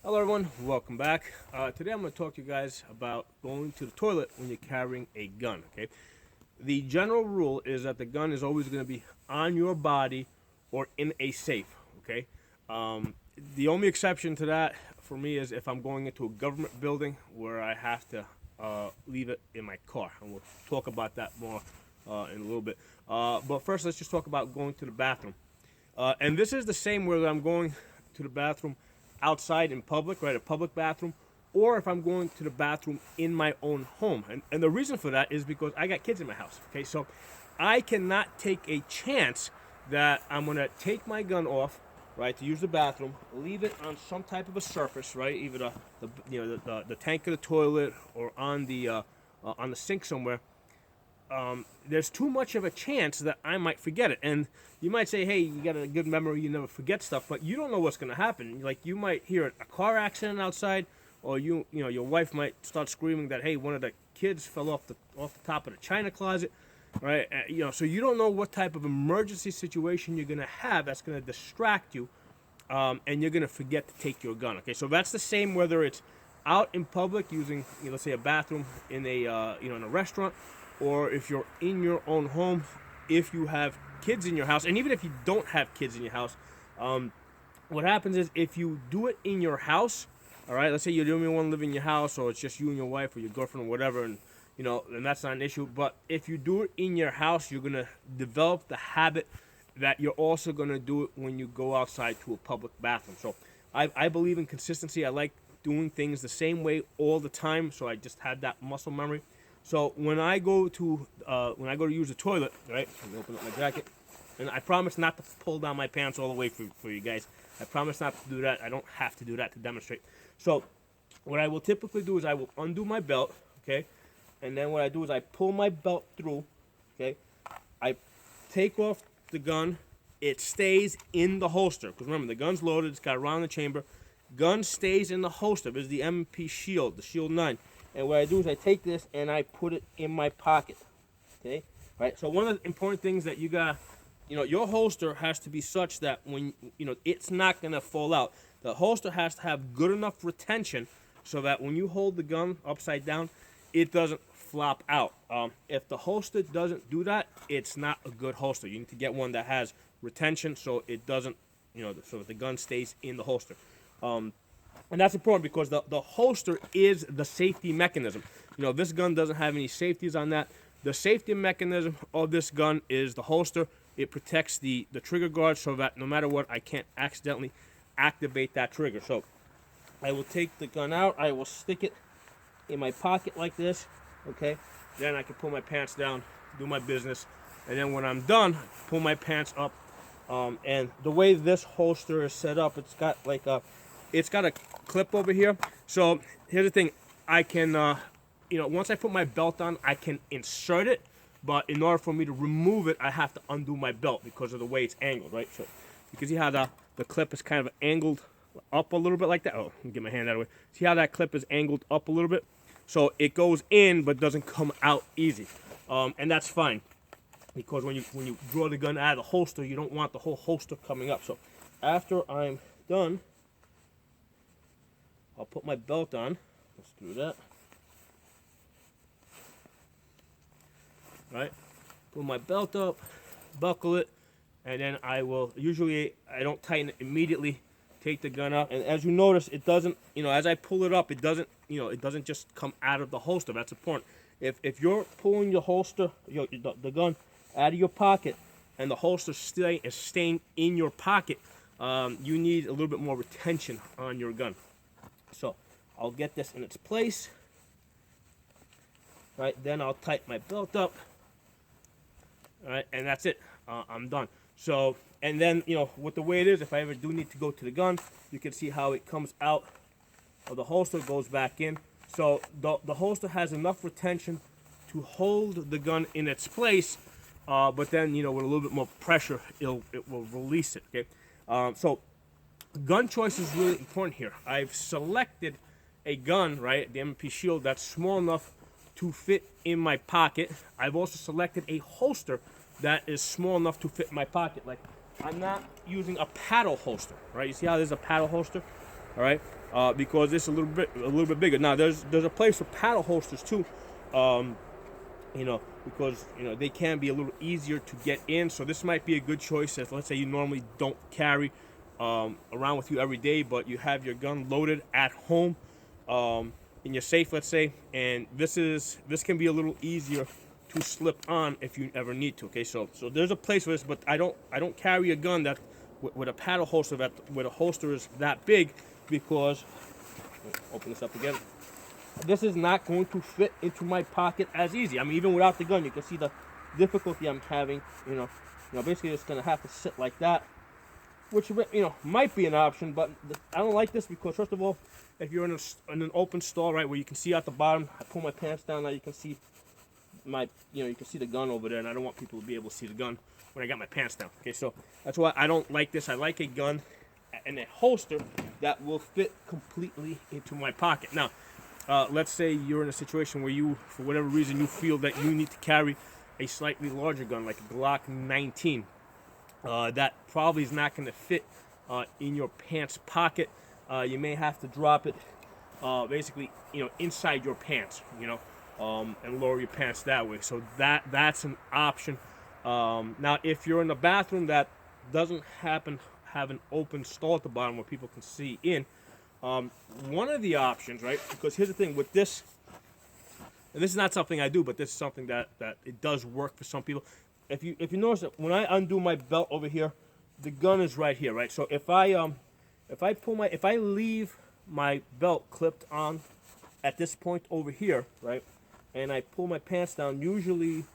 Hello everyone, welcome back. Today I'm going to talk to you guys about going to the toilet when you're carrying a gun, okay? The general rule is that the gun is always going to be on your body or in a safe, okay? The only exception to that for me is if I'm going into a government building where I have to leave it in my car, and we'll talk about that more in a little bit. But first, let's just talk about going to the bathroom. And this is the same whether I'm going to the bathroom outside in public, right, a public bathroom, or if I'm going to the bathroom in my own home. And the reason for that is because I got kids in my house, okay? So I cannot take a chance that I'm going to take my gun off, right, to use the bathroom, leave it on some type of a surface, right, either the tank of the toilet or on the sink somewhere. There's too much of a chance that I might forget it. And you might say, hey, you got a good memory, you never forget stuff, but you don't know what's going to happen. Like, you might hear a car accident outside, or your wife might start screaming that, hey, one of the kids fell off the top of the china closet, right? So you don't know what type of emergency situation you're going to have that's going to distract you, and you're going to forget to take your gun. Okay, so that's the same whether it's out in public using, let's say, a bathroom in a restaurant, or if you're in your own home, if you have kids in your house, and even if you don't have kids in your house, what happens is if you do it in your house, all right, let's say you're the only one living in your house, or it's just you and your wife or your girlfriend or whatever, and and that's not an issue. But if you do it in your house, you're gonna develop the habit that you're also gonna do it when you go outside to a public bathroom. So I believe in consistency. I like doing things the same way all the time, so I just had that muscle memory. So when I go to use the toilet, right? Let me open up my jacket, and I promise not to pull down my pants all the way for you guys. I promise not to do that. I don't have to do that to demonstrate. So what I will typically do is I will undo my belt, okay, and then what I do is I pull my belt through, okay. I take off the gun. It stays in the holster because remember the gun's loaded. It's got a round in the chamber. Gun stays in the holster. This is the M&P Shield, the Shield 9. And what I do is I take this and I put it in my pocket, okay? Right. So one of the important things that you got, your holster has to be such that when, it's not going to fall out. The holster has to have good enough retention so that when you hold the gun upside down, it doesn't flop out. If the holster doesn't do that, it's not a good holster. You need to get one that has retention so it doesn't, so that the gun stays in the holster. And that's important because the holster is the safety mechanism. This gun doesn't have any safeties on that. The safety mechanism of this gun is the holster. It protects the trigger guard so that no matter what, I can't accidentally activate that trigger. So I will take the gun out. I will stick it in my pocket like this, okay? Then I can pull my pants down, do my business. And then when I'm done, pull my pants up. And the way this holster is set up, it's got a clip over here. So here's the thing, I can, once I put my belt on, I can insert it, but in order for me to remove it, I have to undo my belt because of the way it's angled, right? So you can see how the clip is kind of angled up a little bit like that. Oh, let me get my hand out of the way. See how that clip is angled up a little bit? So it goes in, but doesn't come out easy. And that's fine because when you draw the gun out of the holster, you don't want the whole holster coming up. So after I'm done, I'll put my belt on. Let's do that. Right? Put my belt up, buckle it, and then I don't tighten it immediately. Take the gun out, and as you notice, it doesn't, as I pull it up, it doesn't just come out of the holster. That's important. If you're pulling your holster, the gun out of your pocket, and the holster is staying in your pocket, you need a little bit more retention on your gun. So I'll get this in its place, right? Then I'll tighten my belt up, all right? And that's it. I'm done. So, and then, with the way it is, if I ever do need to go to the gun, you can see how it comes out of the holster, goes back in. So the holster has enough retention to hold the gun in its place, but then, with a little bit more pressure, it will release it, okay? So gun choice is really important here. I've selected a gun, right, the M&P Shield, that's small enough to fit in my pocket. I've also selected a holster that is small enough to fit in my pocket. Like, I'm not using a paddle holster, right? You see how there's a paddle holster? all right, because it's a little bit bigger. Now there's a place for paddle holsters too, because they can be a little easier to get in. So this might be a good choice if, let's say, you normally don't carry around with you every day, but you have your gun loaded at home in your safe, let's say, and this can be a little easier to slip on if you ever need to. Okay, so there's a place for this, but I don't carry a gun that with a paddle holster where the holster is that big, because open this up again. This is not going to fit into my pocket as easy. I mean, even without the gun, you can see the difficulty I'm having. Basically it's going to have to sit like that, which might be an option, but I don't like this because, first of all, if you're in an open stall, right, where you can see out the bottom, I pull my pants down, now you can see you can see the gun over there, and I don't want people to be able to see the gun when I got my pants down. Okay, so that's why I don't like this. I like a gun and a holster that will fit completely into my pocket. Now, let's say you're in a situation where you, for whatever reason, you feel that you need to carry a slightly larger gun, like a Glock 19. That probably is not going to fit in your pants pocket. You may have to drop it basically, inside your pants, and lower your pants that way. So that's an option. Now, if you're in a bathroom that doesn't have an open stall at the bottom where people can see in, one of the options, right? Because here's the thing with this, and this is not something I do, but this is something that it does work for some people. If you notice that when I undo my belt over here, the gun is right here, right? So if I leave my belt clipped on at this point over here, right, and I pull my pants down, usually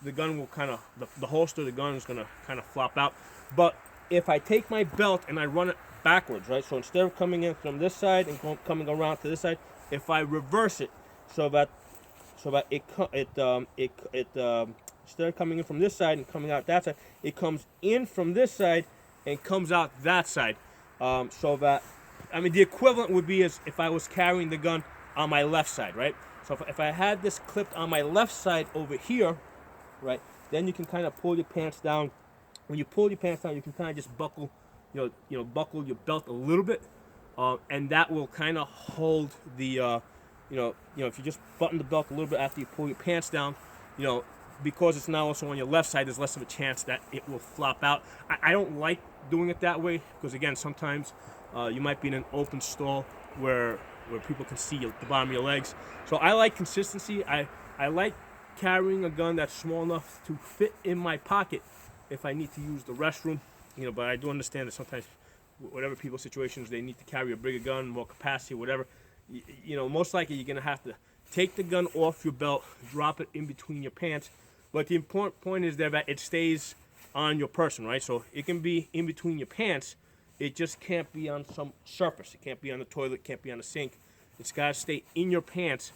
the gun will the holster of the gun is gonna kind of flop out. But if I take my belt and I run it backwards, right, so instead of coming in from this side and coming around to this side, if I reverse it so that instead of coming in from this side and coming out that side, it comes in from this side and comes out that side. So that, I mean, the equivalent would be as if I was carrying the gun on my left side, right? So if I had this clipped on my left side over here, right, then you can kind of pull your pants down. When you pull your pants down, you can kind of just buckle, buckle your belt a little bit, and that will kind of hold the, if you just button the belt a little bit after you pull your pants down, because it's now also on your left side, there's less of a chance that it will flop out. I don't like doing it that way because, again, sometimes you might be in an open stall where people can see the bottom of your legs. So I like consistency. I like carrying a gun that's small enough to fit in my pocket if I need to use the restroom. But I do understand that sometimes, whatever people's situations, they need to carry a bigger gun, more capacity, whatever. Most likely you're gonna have to take the gun off your belt, drop it in between your pants. But the important point is that it stays on your person, right? So it can be in between your pants. It just can't be on some surface. It can't be on the toilet, can't be on the sink. It's got to stay in your pants.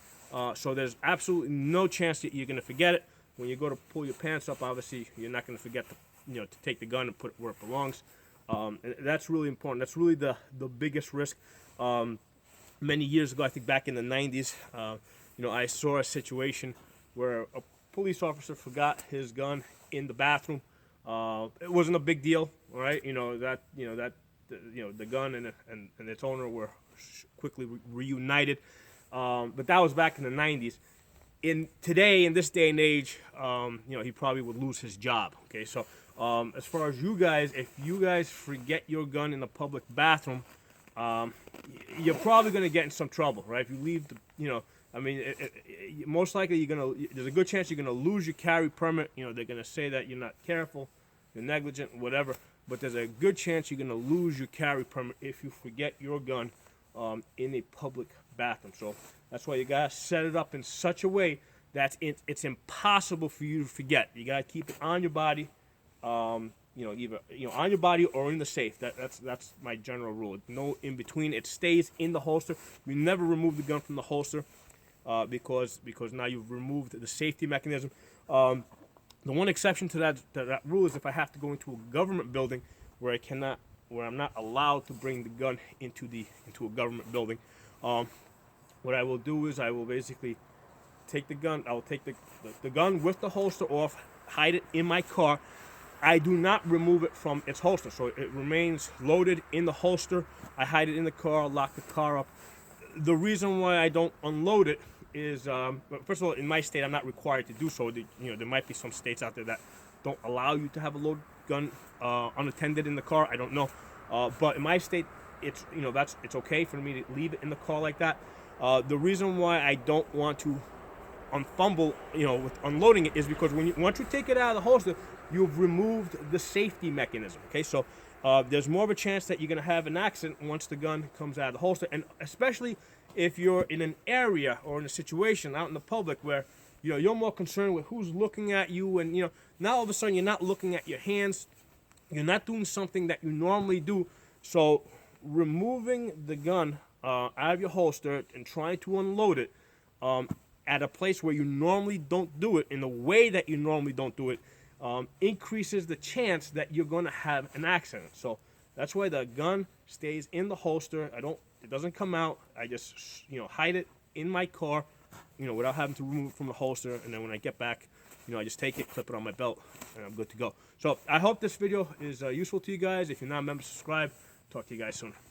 So there's absolutely no chance that you're going to forget it. When you go to pull your pants up, obviously, you're not going to forget to take the gun and put it where it belongs. And that's really important. That's really the biggest risk. Many years ago, I think back in the 90s, I saw a situation where a police officer forgot his gun in the bathroom. It wasn't a big deal, all right? The gun and its owner were quickly reunited. But that was back in the 90s. In this day and age, he probably would lose his job. Okay, so as far as you guys, if you guys forget your gun in the public bathroom, you're probably going to get in some trouble, right? If you leave most likely there's a good chance you're going to lose your carry permit. They're going to say that you're not careful, you're negligent, whatever. But there's a good chance you're going to lose your carry permit if you forget your gun in a public bathroom. So that's why you got to set it up in such a way that it's impossible for you to forget. You got to keep it on your body, either on your body or in the safe. That's my general rule. No in between. It stays in the holster. You never remove the gun from the holster because now you've removed the safety mechanism. The one exception to that rule is if I have to go into a government building where I'm not allowed to bring the gun into a government building. What I will do is I will basically take the gun. I will take the gun with the holster off, hide it in my car, I do not remove it from its holster, so it remains loaded in the holster. I hide it in the car, lock the car up. The reason why I don't unload it is, first of all, in my state, I'm not required to do so. There might be some states out there that don't allow you to have a loaded gun unattended in the car. I don't know, but in my state, it's it's okay for me to leave it in the car like that. The reason why I don't want to fumble, with unloading it is because once you take it out of the holster, you've removed the safety mechanism. Okay, so there's more of a chance that you're going to have an accident once the gun comes out of the holster, and especially if you're in an area or in a situation out in the public where you're more concerned with who's looking at you, and now all of a sudden you're not looking at your hands, you're not doing something that you normally do. So removing the gun out of your holster and trying to unload it at a place where you normally don't do it, in the way that you normally don't do it, increases the chance that you're going to have an accident. So that's why the gun stays in the holster. It doesn't come out. I just hide it in my car, without having to remove it from the holster. And then when I get back, I just take it, clip it on my belt, and I'm good to go. So I hope this video is useful to you guys. If you're not a member, subscribe. Talk to you guys soon.